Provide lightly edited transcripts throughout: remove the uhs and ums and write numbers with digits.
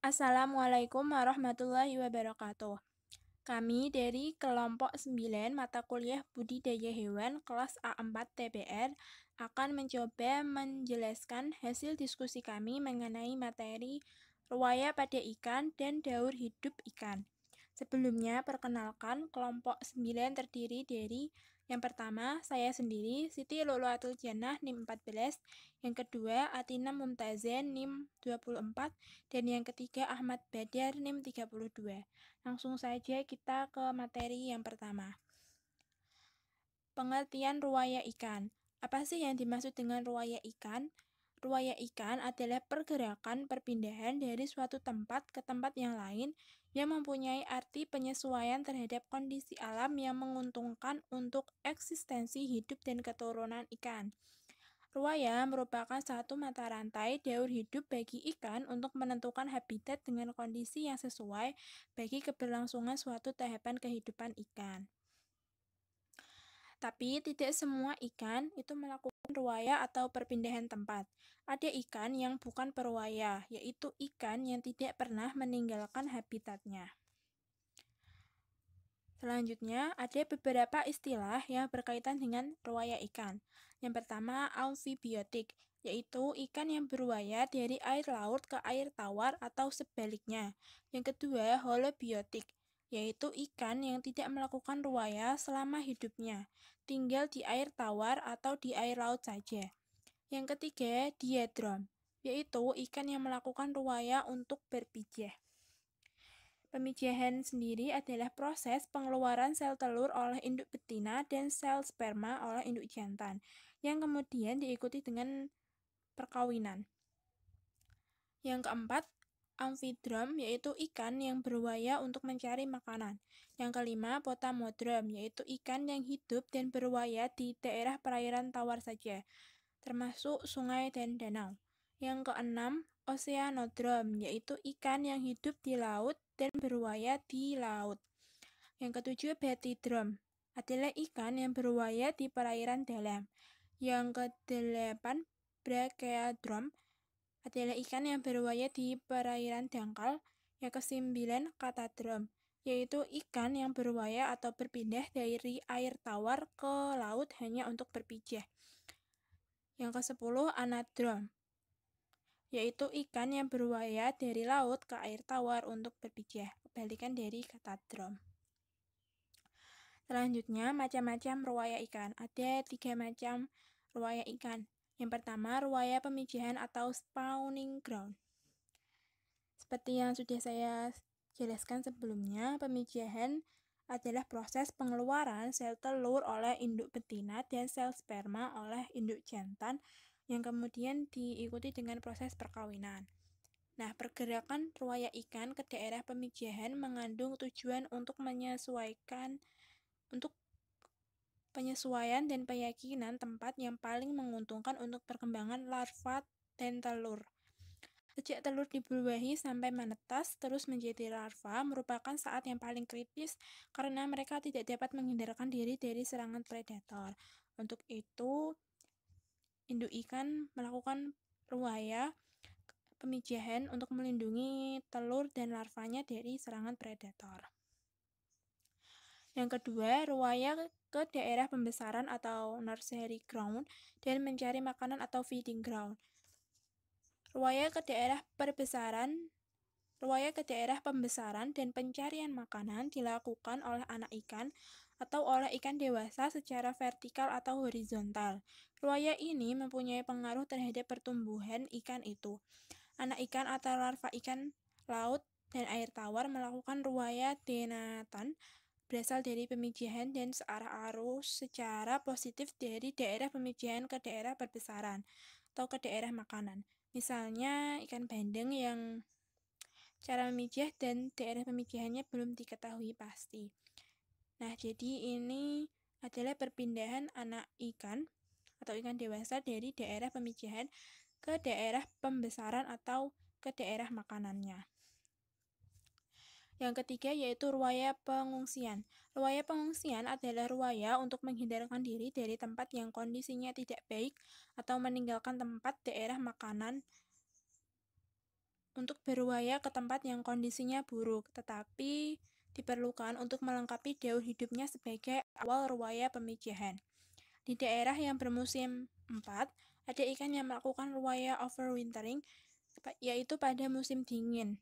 Assalamualaikum warahmatullahi wabarakatuh. Kami dari kelompok 9 mata kuliah Budidaya Hewan kelas A4 TBR akan mencoba menjelaskan hasil diskusi kami mengenai materi ruwaya pada ikan dan daur hidup ikan. Sebelumnya, perkenalkan kelompok 9 terdiri dari yang pertama, saya sendiri, Siti Luluatul Jannah, NIM 14, yang kedua, Atina Mumtazen, NIM 24, dan yang ketiga, Ahmad Badar, NIM 32. Langsung saja kita ke materi yang pertama. Pengertian ruwaya ikan. Apa sih yang dimaksud dengan ruwaya ikan? Ruwaya ikan adalah pergerakan perpindahan dari suatu tempat ke tempat yang lain yang mempunyai arti penyesuaian terhadap kondisi alam yang menguntungkan untuk eksistensi hidup dan keturunan ikan. Ruwaya merupakan satu mata rantai daur hidup bagi ikan untuk menentukan habitat dengan kondisi yang sesuai bagi keberlangsungan suatu tahapan kehidupan ikan. Tapi tidak semua ikan itu melakukan ruwaya atau perpindahan tempat. Ada ikan yang bukan peruwaya, yaitu ikan yang tidak pernah meninggalkan habitatnya. Selanjutnya, ada beberapa istilah yang berkaitan dengan ruwaya ikan. Yang pertama, amfibiotik, yaitu ikan yang beruwaya dari air laut ke air tawar atau sebaliknya. Yang kedua, holobiotik, yaitu ikan yang tidak melakukan ruwaya selama hidupnya, tinggal di air tawar atau di air laut saja. Yang ketiga, diadrom, yaitu ikan yang melakukan ruwaya untuk berpijah. Pemijahan sendiri adalah proses pengeluaran sel telur oleh induk betina dan sel sperma oleh induk jantan, yang kemudian diikuti dengan perkawinan. Yang keempat, amfidrom, yaitu ikan yang beruwaya untuk mencari makanan. Yang kelima, potamodrom, yaitu ikan yang hidup dan beruwaya di daerah perairan tawar saja, termasuk sungai dan danau. Yang keenam, oceanodrom, yaitu ikan yang hidup di laut dan beruwaya di laut. Yang ketujuh, batidrom, adalah ikan yang beruwaya di perairan dalam. Yang kedelapan, brachiadrom, adalah ikan yang beruwaya di perairan dangkal. Yang kesembilan, katadrom, yaitu ikan yang beruwaya atau berpindah dari air tawar ke laut hanya untuk berpijah. Yang kesepuluh, anadrom, yaitu ikan yang beruwaya dari laut ke air tawar untuk berpijah, kebalikan dari katadrom. Selanjutnya, macam-macam ruwaya ikan. Ada 3 macam ruwaya ikan. Yang pertama, ruwaya pemijahan atau spawning ground. Seperti yang sudah saya jelaskan sebelumnya, pemijahan adalah proses pengeluaran sel telur oleh induk betina dan sel sperma oleh induk jantan yang kemudian diikuti dengan proses perkawinan. Nah, pergerakan ruwaya ikan ke daerah pemijahan mengandung tujuan untuk penyesuaian dan keyakinan tempat yang paling menguntungkan untuk perkembangan larva dan telur. Sejak telur dibuahi sampai menetas terus menjadi larva merupakan saat yang paling kritis karena mereka tidak dapat menghindarkan diri dari serangan predator. Untuk itu, induk ikan melakukan ruwaya pemijahan untuk melindungi telur dan larvanya dari serangan predator. Yang kedua, ruwaya ke daerah pembesaran atau nursery ground dan mencari makanan atau feeding ground. Ruwaya ke daerah pembesaran dan pencarian makanan dilakukan oleh anak ikan atau oleh ikan dewasa secara vertikal atau horizontal. Ruwaya ini mempunyai pengaruh terhadap pertumbuhan ikan itu. Anak ikan atau larva ikan laut dan air tawar melakukan ruwaya denatan berasal dari pemijahan dan searah arus secara positif dari daerah pemijahan ke daerah perbesaran atau ke daerah makanan. Misalnya ikan bandeng yang cara memijah dan daerah pemijahannya belum diketahui pasti. Nah, jadi ini adalah perpindahan anak ikan atau ikan dewasa dari daerah pemijahan ke daerah pembesaran atau ke daerah makanannya. Yang ketiga yaitu ruwaya pengungsian. Ruwaya pengungsian adalah ruwaya untuk menghindarkan diri dari tempat yang kondisinya tidak baik atau meninggalkan tempat daerah makanan untuk berwaya ke tempat yang kondisinya buruk, tetapi diperlukan untuk melengkapi daur hidupnya sebagai awal ruwaya pemijahan. Di daerah yang bermusim 4, ada ikan yang melakukan ruwaya overwintering, yaitu pada musim dingin.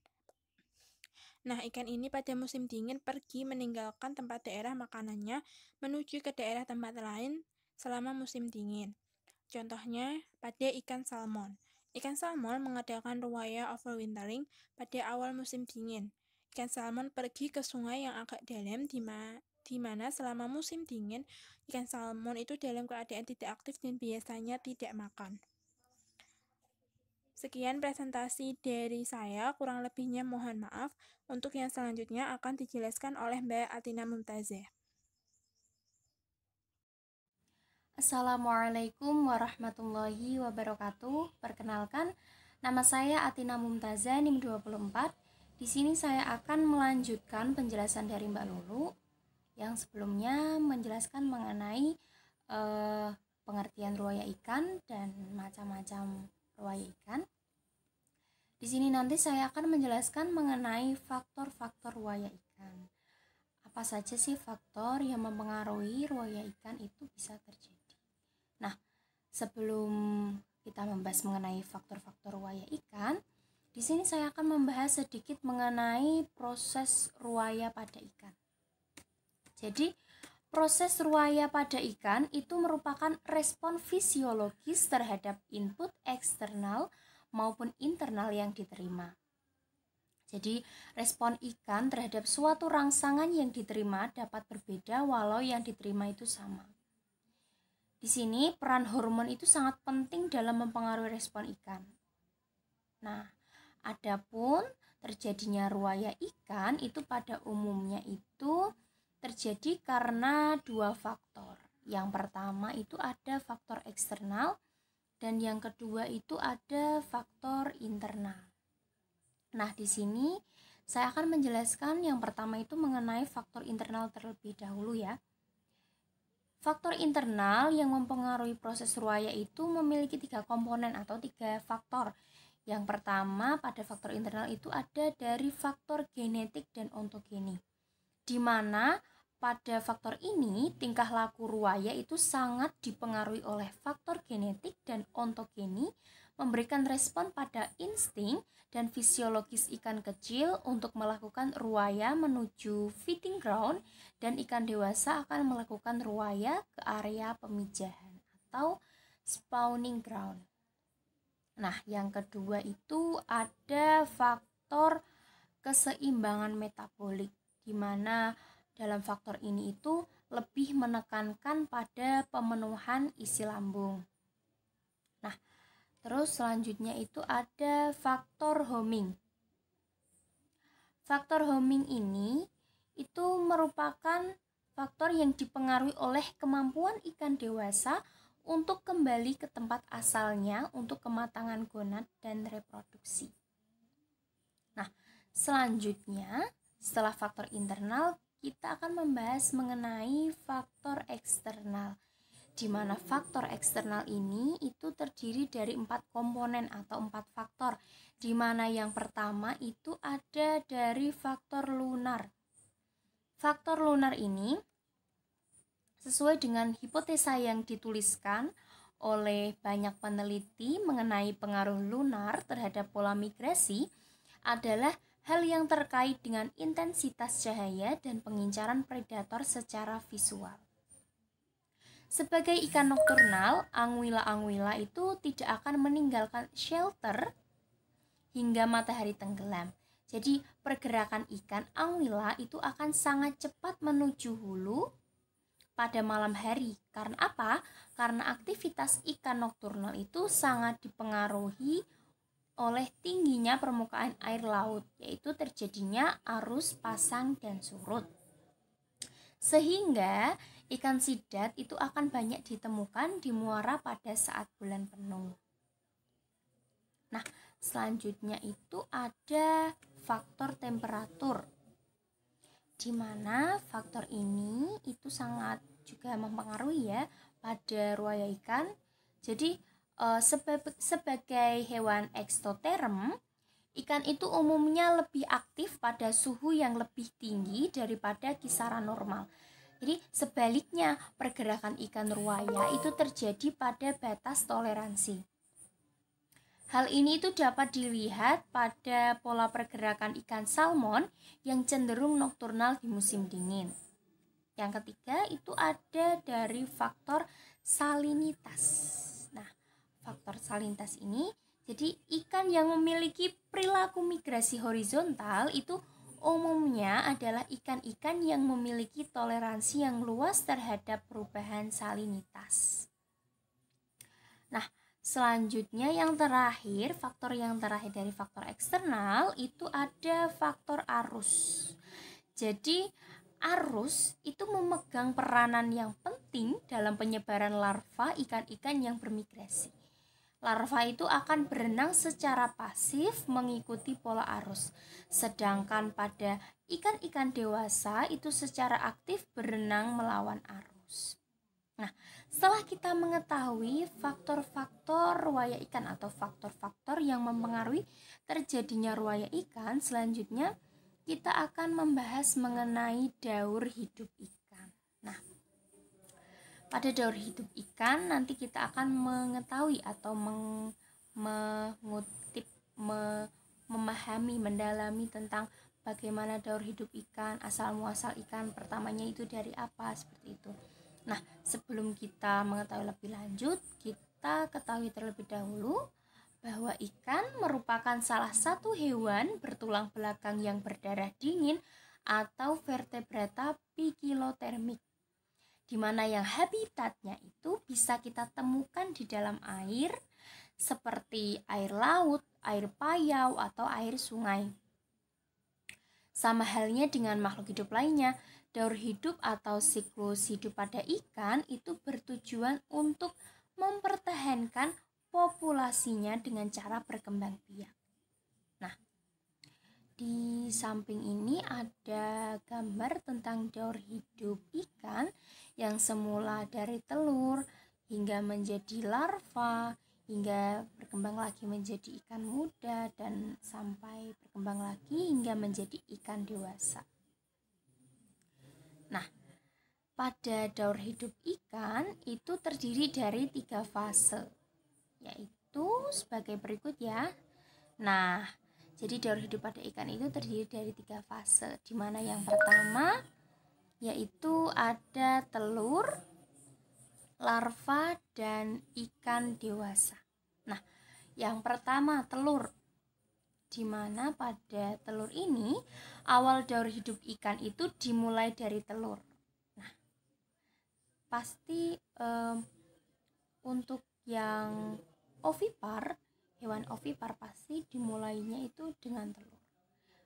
Nah, ikan ini pada musim dingin pergi meninggalkan tempat daerah makanannya menuju ke daerah tempat lain selama musim dingin. Contohnya pada ikan salmon. Ikan salmon mengadakan ruwaya overwintering pada awal musim dingin. Ikan salmon pergi ke sungai yang agak dalam di mana selama musim dingin, ikan salmon itu dalam keadaan tidak aktif dan biasanya tidak makan. Sekian presentasi dari saya, kurang lebihnya mohon maaf. Untuk yang selanjutnya akan dijelaskan oleh Mbak Atina Mumtazah. Assalamualaikum warahmatullahi wabarakatuh. Perkenalkan, nama saya Atina Mumtazah, NIM 24. Di sini saya akan melanjutkan penjelasan dari Mbak Lulu yang sebelumnya menjelaskan mengenai pengertian ruwaya ikan dan macam-macam ruwaya ikan. Di sini nanti saya akan menjelaskan mengenai faktor-faktor ruwaya ikan. Apa saja sih faktor yang mempengaruhi ruwaya ikan itu bisa terjadi? Nah, sebelum kita membahas mengenai faktor-faktor ruwaya ikan, di sini saya akan membahas sedikit mengenai proses ruwaya pada ikan. Jadi, proses ruwaya pada ikan itu merupakan respon fisiologis terhadap input eksternal maupun internal yang diterima. Jadi, respon ikan terhadap suatu rangsangan yang diterima dapat berbeda walau yang diterima itu sama. Di sini, peran hormon itu sangat penting dalam mempengaruhi respon ikan. Nah, adapun terjadinya ruwaya ikan itu pada umumnya itu terjadi karena dua faktor. Yang pertama itu ada faktor eksternal dan yang kedua itu ada faktor internal. Nah, di sini saya akan menjelaskan yang pertama itu mengenai faktor internal terlebih dahulu ya. Faktor internal yang mempengaruhi proses ruwaya itu memiliki 3 komponen atau 3 faktor. Yang pertama pada faktor internal itu ada dari faktor genetik dan ontogeni, di mana pada faktor ini, tingkah laku ruwaya itu sangat dipengaruhi oleh faktor genetik dan ontogeni, memberikan respon pada insting dan fisiologis ikan kecil untuk melakukan ruwaya menuju feeding ground, dan ikan dewasa akan melakukan ruwaya ke area pemijahan atau spawning ground. Nah, yang kedua itu ada faktor keseimbangan metabolik, di mana dalam faktor ini itu lebih menekankan pada pemenuhan isi lambung. Nah, terus selanjutnya itu ada faktor homing. Faktor homing ini itu merupakan faktor yang dipengaruhi oleh kemampuan ikan dewasa untuk kembali ke tempat asalnya untuk kematangan gonad dan reproduksi. Nah, selanjutnya setelah faktor internal, kita akan membahas mengenai faktor eksternal, di mana faktor eksternal ini itu terdiri dari 4 komponen atau 4 faktor, di mana yang pertama itu ada dari faktor lunar. Faktor lunar ini sesuai dengan hipotesa yang dituliskan oleh banyak peneliti mengenai pengaruh lunar terhadap pola migrasi adalah hal yang terkait dengan intensitas cahaya dan pengincaran predator secara visual. Sebagai ikan nokturnal, anguilla itu tidak akan meninggalkan shelter hingga matahari tenggelam. Jadi pergerakan ikan anguilla itu akan sangat cepat menuju hulu pada malam hari. Karena apa? Karena aktivitas ikan nokturnal itu sangat dipengaruhi oleh tingginya permukaan air laut, yaitu terjadinya arus pasang dan surut. Sehingga ikan sidat itu akan banyak ditemukan di muara pada saat bulan penuh. Nah, selanjutnya itu ada faktor temperatur, di mana faktor ini itu sangat juga mempengaruhi ya pada ruwaya ikan. Jadi sebagai hewan ekstoterm, Ikan itu umumnya lebih aktif pada suhu yang lebih tinggi daripada kisaran normal. Jadi sebaliknya, pergerakan ikan ruaya itu terjadi pada batas toleransi. Hal ini itu dapat dilihat pada pola pergerakan ikan salmon yang cenderung nokturnal di musim dingin. Yang ketiga itu ada dari faktor salinitas. Nah, faktor salinitas ini, jadi ikan yang memiliki perilaku migrasi horizontal itu umumnya adalah ikan-ikan yang memiliki toleransi yang luas terhadap perubahan salinitas. Nah, selanjutnya faktor yang terakhir dari faktor eksternal itu ada faktor arus. Jadi, arus itu memegang peranan yang penting dalam penyebaran larva ikan-ikan yang bermigrasi. Larva itu akan berenang secara pasif mengikuti pola arus. Sedangkan pada ikan-ikan dewasa itu secara aktif berenang melawan arus. Nah, setelah kita mengetahui faktor-faktor ruaya ikan atau faktor-faktor yang mempengaruhi terjadinya ruaya ikan, selanjutnya kita akan membahas mengenai daur hidup ikan. Nah, pada daur hidup ikan nanti kita akan mengetahui atau memahami, mendalami tentang bagaimana daur hidup ikan, asal muasal ikan pertamanya itu dari apa, seperti itu. Nah, sebelum kita mengetahui lebih lanjut, kita ketahui terlebih dahulu bahwa ikan merupakan salah satu hewan bertulang belakang yang berdarah dingin atau vertebrata pikilotermik, di mana yang habitatnya itu bisa kita temukan di dalam air seperti air laut, air payau, atau air sungai. Sama halnya dengan makhluk hidup lainnya, daur hidup atau siklus hidup pada ikan itu bertujuan untuk mempertahankan populasinya dengan cara berkembang biak. Nah, di samping ini ada gambar tentang daur hidup ikan yang semula dari telur hingga menjadi larva, hingga berkembang lagi menjadi ikan muda, dan sampai berkembang lagi hingga menjadi ikan dewasa. Nah, pada daur hidup ikan itu terdiri dari 3 fase, yaitu sebagai berikut ya. Nah, jadi daur hidup pada ikan itu terdiri dari 3 fase, di mana yang pertama yaitu ada telur, larva, dan ikan dewasa. Nah, yang pertama telur, di mana pada telur ini awal daur hidup ikan itu dimulai dari telur. Nah, pasti untuk yang ovipar, hewan ovipar pasti dimulainya itu dengan telur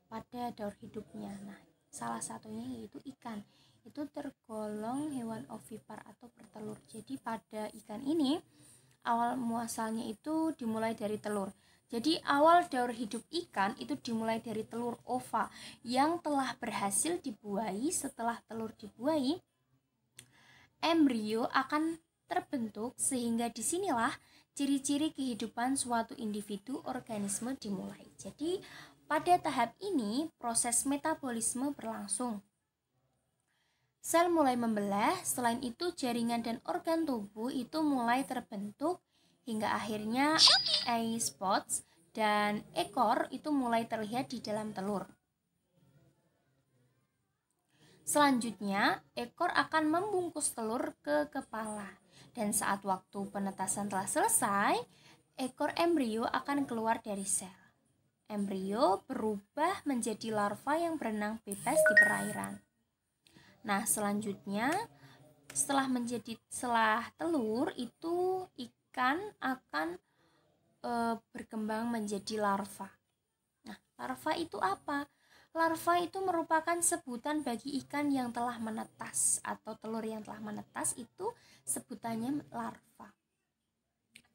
pada daur hidupnya. Nah, salah satunya yaitu ikan, itu tergolong hewan ovipar atau bertelur. Jadi pada ikan ini awal muasalnya itu dimulai dari telur. Jadi awal daur hidup ikan itu dimulai dari telur ova yang telah berhasil dibuahi. Setelah telur dibuahi, embrio akan terbentuk, sehingga disinilah ciri-ciri kehidupan suatu individu organisme dimulai. Jadi pada tahap ini proses metabolisme berlangsung. Sel mulai membelah, selain itu jaringan dan organ tubuh itu mulai terbentuk hingga akhirnya eye spots dan ekor itu mulai terlihat di dalam telur. Selanjutnya, ekor akan membungkus telur ke kepala, dan saat waktu penetasan telah selesai, ekor embrio akan keluar dari sel. Embrio berubah menjadi larva yang berenang bebas di perairan. Nah, selanjutnya setelah telur itu ikan akan berkembang menjadi larva. Nah, larva itu apa? Larva itu merupakan sebutan bagi ikan yang telah menetas, atau telur yang telah menetas itu sebutannya larva.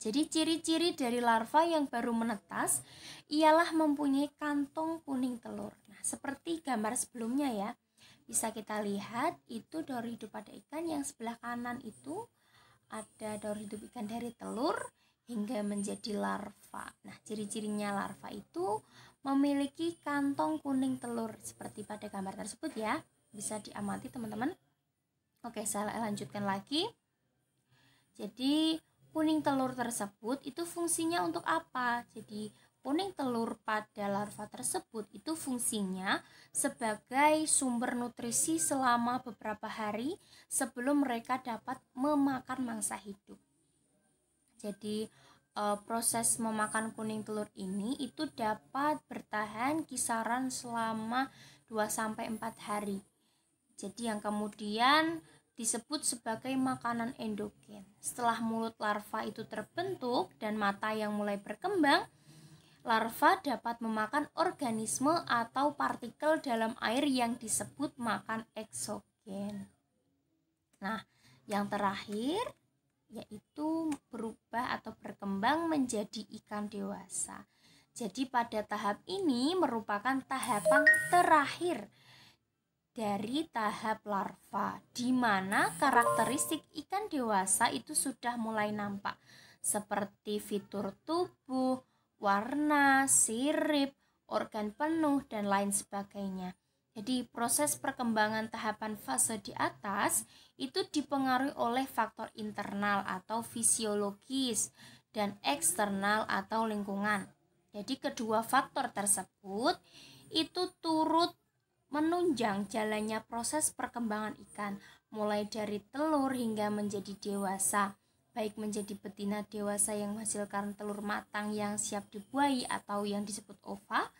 Jadi ciri-ciri dari larva yang baru menetas ialah mempunyai kantong kuning telur. Nah, seperti gambar sebelumnya ya, bisa kita lihat itu daur hidup pada ikan. Yang sebelah kanan itu ada daur hidup ikan dari telur, hingga menjadi larva. Nah, ciri-cirinya larva itu memiliki kantong kuning telur seperti pada gambar tersebut ya. Bisa diamati teman-teman. Oke, saya lanjutkan lagi. Jadi, kuning telur tersebut itu fungsinya untuk apa? Jadi, kuning telur pada larva tersebut itu fungsinya sebagai sumber nutrisi selama beberapa hari sebelum mereka dapat memakan mangsa hidup. Jadi proses memakan kuning telur ini itu dapat bertahan kisaran selama 2-4 hari. Jadi yang kemudian disebut sebagai makanan endogen. Setelah mulut larva itu terbentuk dan mata yang mulai berkembang, larva dapat memakan organisme atau partikel dalam air yang disebut makan eksogen. Nah, yang terakhir yaitu berubah atau berkembang menjadi ikan dewasa. Jadi pada tahap ini merupakan tahapan terakhir dari tahap larva, di mana karakteristik ikan dewasa itu sudah mulai nampak, seperti fitur tubuh, warna, sirip, organ penuh, dan lain sebagainya. Jadi proses perkembangan tahapan fase di atas itu dipengaruhi oleh faktor internal atau fisiologis dan eksternal atau lingkungan. Jadi kedua faktor tersebut itu turut menunjang jalannya proses perkembangan ikan, mulai dari telur hingga menjadi dewasa, baik menjadi betina dewasa yang menghasilkan telur matang yang siap dibuahi atau yang disebut ova,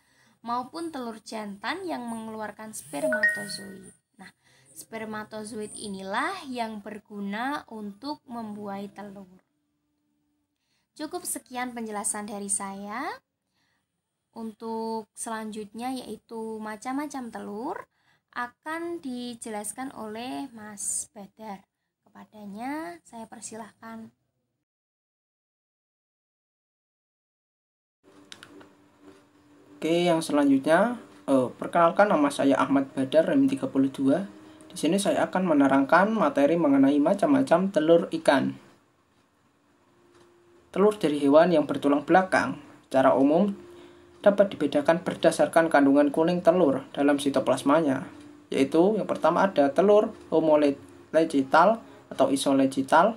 maupun telur jantan yang mengeluarkan spermatozoid. Nah, spermatozoid inilah yang berguna untuk membuahi telur. Cukup sekian penjelasan dari saya. Untuk selanjutnya yaitu macam-macam telur akan dijelaskan oleh Mas Badar. Kepadanya saya persilahkan. Oke, yang selanjutnya, perkenalkan, nama saya Ahmad Badar, REM 32. Di sini saya akan menerangkan materi mengenai macam-macam telur ikan. Telur dari hewan yang bertulang belakang secara umum dapat dibedakan berdasarkan kandungan kuning telur dalam sitoplasmanya, yaitu yang pertama ada telur homolegital atau isolegital.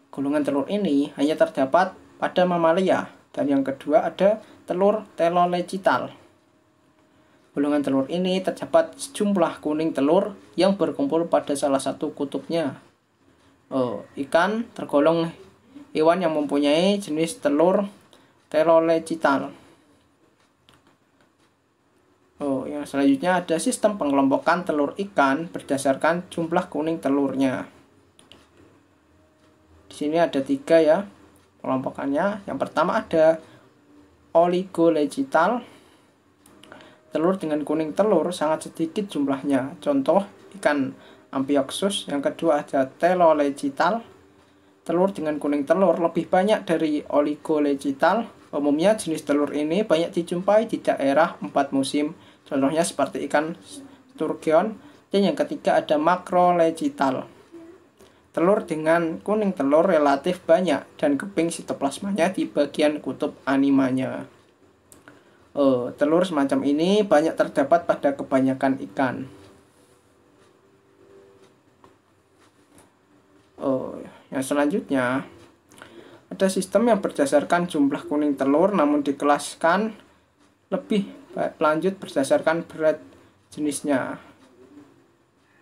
Golongan telur ini hanya terdapat pada mamalia. Dan yang kedua ada telur telolegital. Golongan telur ini terdapat sejumlah kuning telur yang berkumpul pada salah satu kutubnya. Ikan tergolong hewan yang mempunyai jenis telur telolegital. Yang selanjutnya ada sistem pengelompokan telur ikan berdasarkan jumlah kuning telurnya. Di sini ada 3 ya kelompokannya. Yang pertama ada oligolegital. Telur dengan kuning telur sangat sedikit jumlahnya. Contoh ikan Amphioxus. Yang kedua ada telolegital. Telur dengan kuning telur lebih banyak dari oligolegital. Umumnya jenis telur ini banyak dijumpai di daerah 4 musim. Contohnya seperti ikan sturgeon. Dan yang ketiga ada makrolegital. Telur dengan kuning telur relatif banyak dan keping sitoplasmanya di bagian kutub animanya. Telur semacam ini banyak terdapat pada kebanyakan ikan. Yang selanjutnya ada sistem yang berdasarkan jumlah kuning telur namun dikelaskan lebih lanjut berdasarkan berat jenisnya.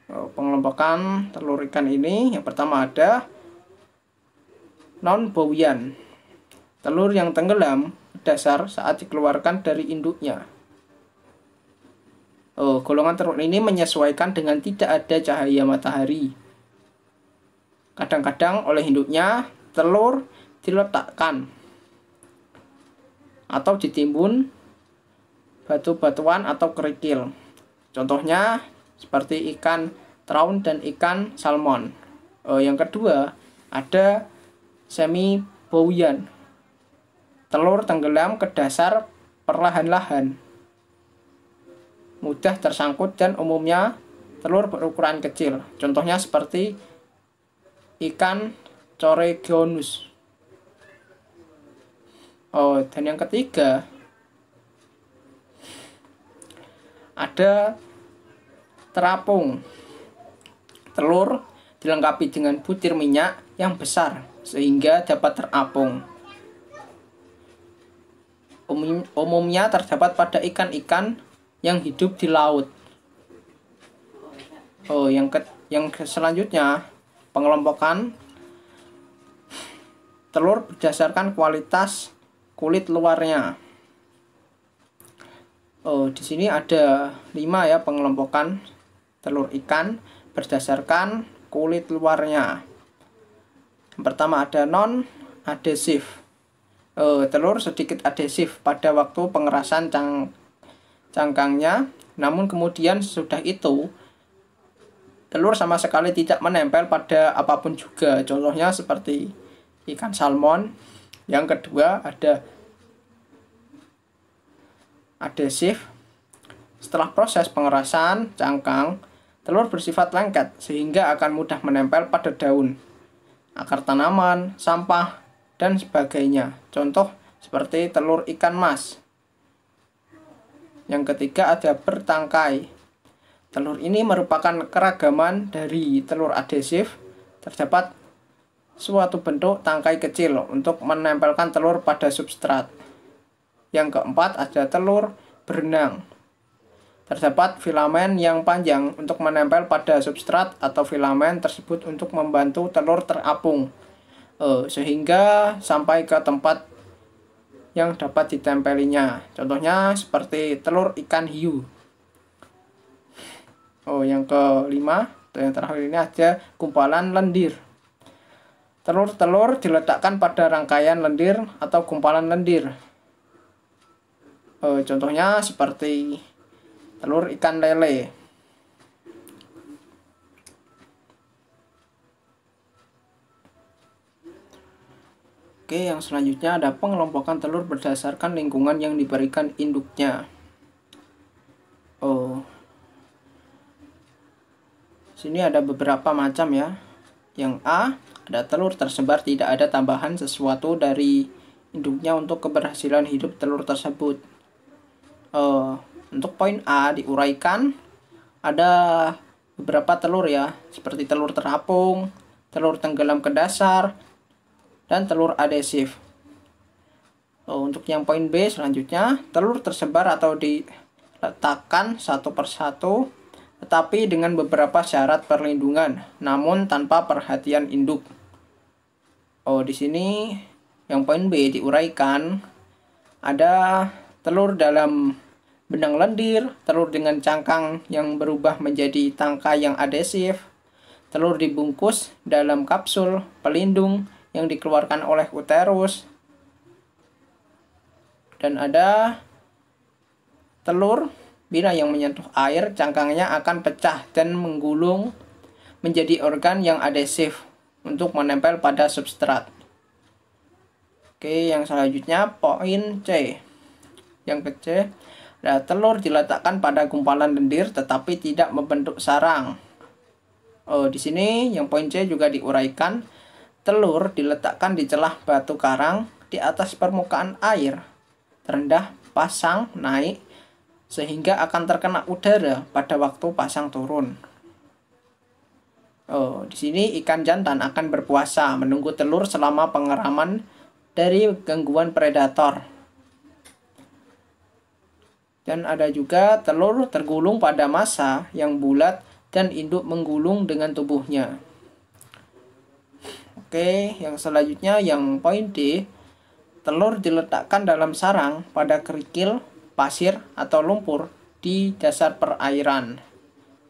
Pengelompokan telur ikan ini yang pertama ada non-bowian, telur yang tenggelam dasar saat dikeluarkan dari induknya. Golongan telur ini menyesuaikan dengan tidak ada cahaya matahari. Kadang-kadang oleh induknya telur diletakkan atau ditimbun batu-batuan atau kerikil. Contohnya seperti ikan traun dan ikan salmon. Yang kedua ada semi-bowian, telur tenggelam ke dasar perlahan-lahan, mudah tersangkut dan umumnya telur berukuran kecil. Contohnya seperti ikan Coregonus. Dan yang ketiga ada terapung. Telur dilengkapi dengan butir minyak yang besar sehingga dapat terapung. Umumnya terdapat pada ikan-ikan yang hidup di laut. Yang selanjutnya pengelompokan telur berdasarkan kualitas kulit luarnya. Di sini ada 5 ya pengelompokan telur ikan berdasarkan kulit luarnya. Yang pertama ada non-adhesif. Telur sedikit adhesif pada waktu pengerasan cangkangnya, namun kemudian sesudah itu telur sama sekali tidak menempel pada apapun juga. Contohnya seperti ikan salmon. Yang kedua ada adhesif. Setelah proses pengerasan cangkang, telur bersifat lengket sehingga akan mudah menempel pada daun, akar tanaman, sampah, dan sebagainya. Contoh seperti telur ikan mas. Yang ketiga ada bertangkai. Telur ini merupakan keragaman dari telur adhesif. Terdapat suatu bentuk tangkai kecil untuk menempelkan telur pada substrat. Yang keempat ada telur berenang. Terdapat filamen yang panjang untuk menempel pada substrat atau filamen tersebut untuk membantu telur terapung sehingga sampai ke tempat yang dapat ditempelinya. Contohnya seperti telur ikan hiu. Yang kelima atau yang terakhir ini ada gumpalan lendir. Telur-telur diletakkan pada rangkaian lendir atau gumpalan lendir. Contohnya seperti telur ikan lele. Yang selanjutnya ada pengelompokan telur berdasarkan lingkungan yang diberikan induknya. Sini ada beberapa macam ya. Yang A, ada telur tersebar tidak ada tambahan sesuatu dari induknya untuk keberhasilan hidup telur tersebut. Untuk poin A diuraikan ada beberapa telur ya, seperti telur terapung, telur tenggelam ke dasar, dan telur adhesif. Untuk yang poin B selanjutnya, telur tersebar atau diletakkan satu persatu tetapi dengan beberapa syarat perlindungan, namun tanpa perhatian induk. Di sini yang poin B diuraikan ada telur dalam benang lendir, telur dengan cangkang yang berubah menjadi tangkai yang adhesif, telur dibungkus dalam kapsul pelindung yang dikeluarkan oleh uterus, dan ada telur bila yang menyentuh air, cangkangnya akan pecah dan menggulung menjadi organ yang adhesif untuk menempel pada substrat. Yang selanjutnya poin C. Yang ke C, ada telur diletakkan pada gumpalan lendir tetapi tidak membentuk sarang. Di sini yang poin C juga diuraikan, telur diletakkan di celah batu karang di atas permukaan air, terendah pasang naik sehingga akan terkena udara pada waktu pasang turun. Di sini ikan jantan akan berpuasa menunggu telur selama pengeraman dari gangguan predator. Dan ada juga telur tergulung pada massa yang bulat dan induk menggulung dengan tubuhnya. Yang selanjutnya yang poin D, telur diletakkan dalam sarang pada kerikil, pasir atau lumpur di dasar perairan.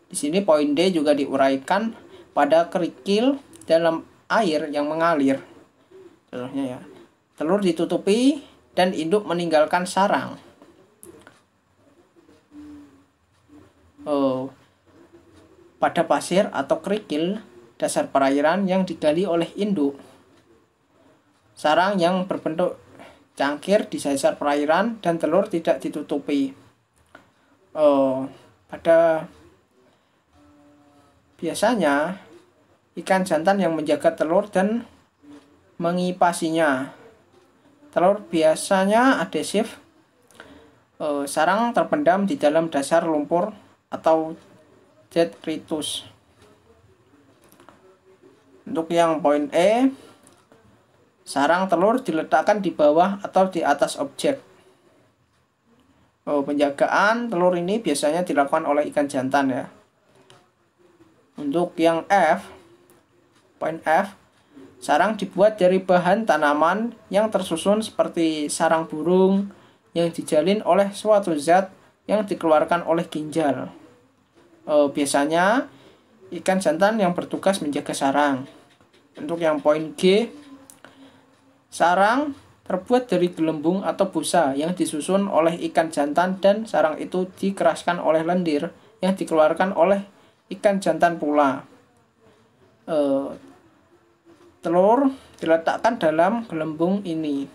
Di sini poin D juga diuraikan pada kerikil dalam air yang mengalir. Contohnya ya, telur ditutupi dan induk meninggalkan sarang. Pada pasir atau kerikil dasar perairan yang digali oleh induk, sarang yang berbentuk cangkir di dasar perairan dan telur tidak ditutupi. Biasanya ikan jantan yang menjaga telur dan mengipasinya. Telur biasanya adhesif. Sarang terpendam di dalam dasar lumpur atau detritus. Untuk yang poin E, sarang telur diletakkan di bawah atau di atas objek. Penjagaan telur ini biasanya dilakukan oleh ikan jantan ya. Untuk yang F, poin F, sarang dibuat dari bahan tanaman yang tersusun seperti sarang burung yang dijalin oleh suatu zat yang dikeluarkan oleh ginjal. Biasanya ikan jantan yang bertugas menjaga sarang. Untuk yang poin G, sarang terbuat dari gelembung atau busa yang disusun oleh ikan jantan dan sarang itu dikeraskan oleh lendir yang dikeluarkan oleh ikan jantan pula. Telur diletakkan dalam gelembung ini.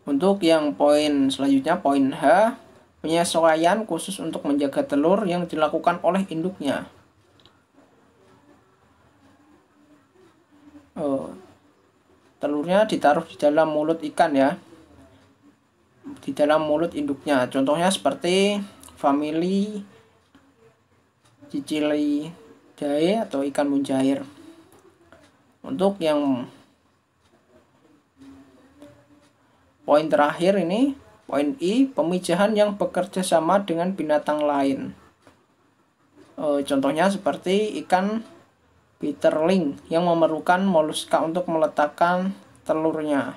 Untuk yang poin selanjutnya, poin H, penyesuaian khusus untuk menjaga telur yang dilakukan oleh induknya. Telurnya ditaruh di dalam mulut ikan ya, di dalam mulut induknya. Contohnya seperti famili Cicilidae atau ikan mujair. Untuk yang poin terakhir ini, poin I, pemijahan yang bekerja sama dengan binatang lain. Contohnya seperti ikan bitterling yang memerlukan moluska untuk meletakkan telurnya.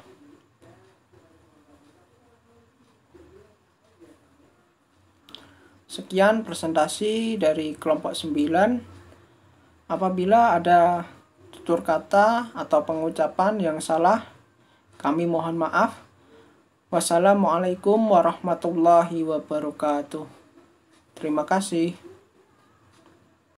Sekian presentasi dari kelompok 9. Apabila ada tutur kata atau pengucapan yang salah, kami mohon maaf. Wassalamualaikum warahmatullahi wabarakatuh. Terima kasih.